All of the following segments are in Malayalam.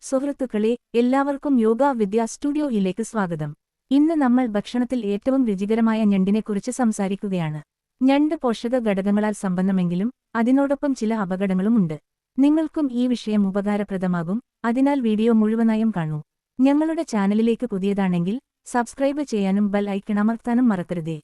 സുഹൃത്തുക്കളെ, എല്ലാവർക്കും യോഗ വിദ്യാ സ്റ്റുഡിയോയിലേക്ക് സ്വാഗതം. ഇന്ന് നമ്മൾ ഭക്ഷണത്തിൽ ഏറ്റവും രുചികരമായ ഞണ്ടിനെക്കുറിച്ച് സംസാരിക്കുകയാണ്. ഞണ്ട് പോഷക ഘടകങ്ങളാൽ സമ്പന്നമെങ്കിലും അതിനോടൊപ്പം ചില അപകടങ്ങളുമുണ്ട്. നിങ്ങൾക്കും ഈ വിഷയം ഉപകാരപ്രദമാകും, അതിനാൽ വീഡിയോ മുഴുവനായും കാണൂ. ഞങ്ങളുടെ ചാനലിലേക്ക് പുതിയതാണെങ്കിൽ സബ്സ്ക്രൈബ് ചെയ്യാനും ബെൽ ഐക്കൺ അമർത്താനും മറക്കരുതേ.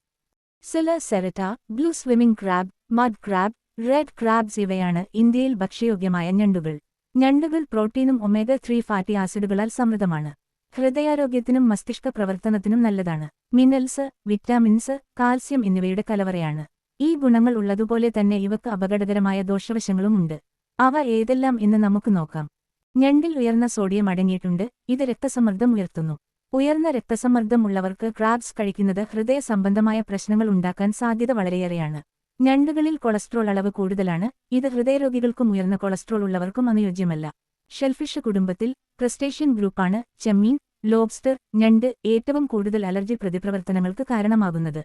Serrata, blue swimming crab, mud crab, red crabs ഇവയാണ് ഇന്ത്യയിൽ ഭക്ഷ്യയോഗ്യമായ ഞണ്ടുകൾ. ഞണ്ടുകൾ പ്രോട്ടീനും ഒമേഗ-3 ഫാറ്റി ആസിഡുകളാൽ സമൃദ്ധമാണ്. ഹൃദയാരോഗ്യത്തിനും മസ്തിഷ്ക പ്രവർത്തനത്തിനും നല്ലതാണ്. മിനറൽസ്, വിറ്റാമിൻസ്, കാൽസ്യം എന്നിവയുടെ കലവറയാണ്. ഈ ഗുണങ്ങൾ ഉള്ളതുപോലെ തന്നെ ഇവക്ക് അപകടകരമായ ദോഷവശങ്ങളുമുണ്ട്. അവ ഏതെല്ലാം എന്ന് നമുക്ക് നോക്കാം. ഞണ്ടിൽ ഉയർന്ന സോഡിയം അടങ്ങിയിട്ടുണ്ട്, ഇത് രക്തസമ്മർദ്ദം ഉയർത്തുന്നു. ഉയർന്ന രക്തസമ്മർദ്ദം ഉള്ളവർക്ക് ക്രാബ്സ് കഴിക്കുന്നത് ഹൃദയ സംബന്ധമായ പ്രശ്നങ്ങൾ ഉണ്ടാക്കാൻ സാധ്യത വളരെയേറെയാണ്. ഞണ്ടുകളിൽ കൊളസ്ട്രോൾ അളവ് കൂടുതലാണ്, ഇത് ഹൃദയരോഗികൾക്കും ഉയർന്ന കൊളസ്ട്രോൾ ഉള്ളവർക്കും അനുയോജ്യമല്ല. ഷെൽഫിഷ് കുടുംബത്തിൽ ക്രസ്റ്റേഷ്യൻ ഗ്രൂപ്പാണ് ചെമ്മീൻ, ലോബ്സ്റ്റർ, ഞണ്ട് ഏറ്റവും കൂടുതൽ അലർജി പ്രതിപ്രവർത്തനങ്ങൾക്ക് കാരണമാകുന്നത്.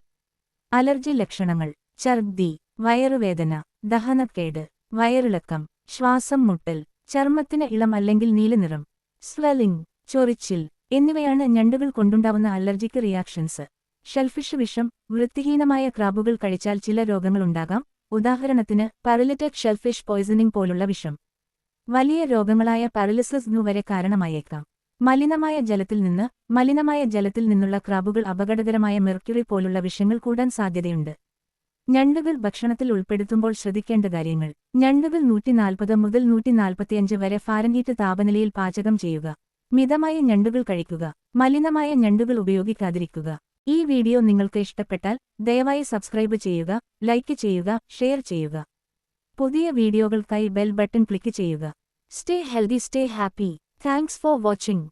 അലർജി ലക്ഷണങ്ങൾ: ഛർദ്ദി, വയറുവേദന, ദഹനക്കേട്, വയറിളക്കം, ശ്വാസം മുട്ടൽ, ചർമ്മത്തിന് ഇളം അല്ലെങ്കിൽ നീല നിറം, സ്വെല്ലിംഗ്, ചൊറിച്ചിൽ എന്നിവയാണ് ഞണ്ടുകൾ കൊണ്ടുണ്ടാവുന്ന അലർജിക്ക് റിയാക്ഷൻസ്. ഷെൽഫിഷ് വിഷം: വൃത്തിഹീനമായ ക്രാബുകൾ കഴിച്ചാൽ ചില രോഗങ്ങളുണ്ടാകാം, ഉദാഹരണത്തിന് പാരലിറ്റിക് ഷെൽഫിഷ് പോയ്സണിംഗ് പോലുള്ള വിഷം. വലിയ രോഗങ്ങളായ പാരലിസിസ് വരെ കാരണമായേക്കാം. മലിനമായ ജലത്തിൽ നിന്നുള്ള ക്രാബുകൾ അപകടകരമായ മെർക്യുറി പോലുള്ള വിഷങ്ങൾ കൂടാൻ സാധ്യതയുണ്ട്. ഞണ്ടുകൾ ഭക്ഷണത്തിൽ ഉൾപ്പെടുത്തുമ്പോൾ ശ്രദ്ധിക്കേണ്ട കാര്യങ്ങൾ: ഞണ്ടുകൾ 140 മുതൽ 145 വരെ ഫാരൻഹീറ്റ് താപനിലയിൽ പാചകം ചെയ്യുക. മിതമായ ഞണ്ടുകൾ കഴിക്കുക. മലിനമായ ഞണ്ടുകൾ ഉപയോഗിക്കാതിരിക്കുക. ഈ വീഡിയോ നിങ്ങൾക്ക് ഇഷ്ടപ്പെട്ടാൽ ദയവായി സബ്സ്ക്രൈബ് ചെയ്യുക, ലൈക്ക് ചെയ്യുക, ഷെയർ ചെയ്യുക. പുതിയ വീഡിയോകൾക്കായി ബെൽ ബട്ടൺ ക്ലിക്ക് ചെയ്യുക. Stay healthy, stay happy. Thanks for watching.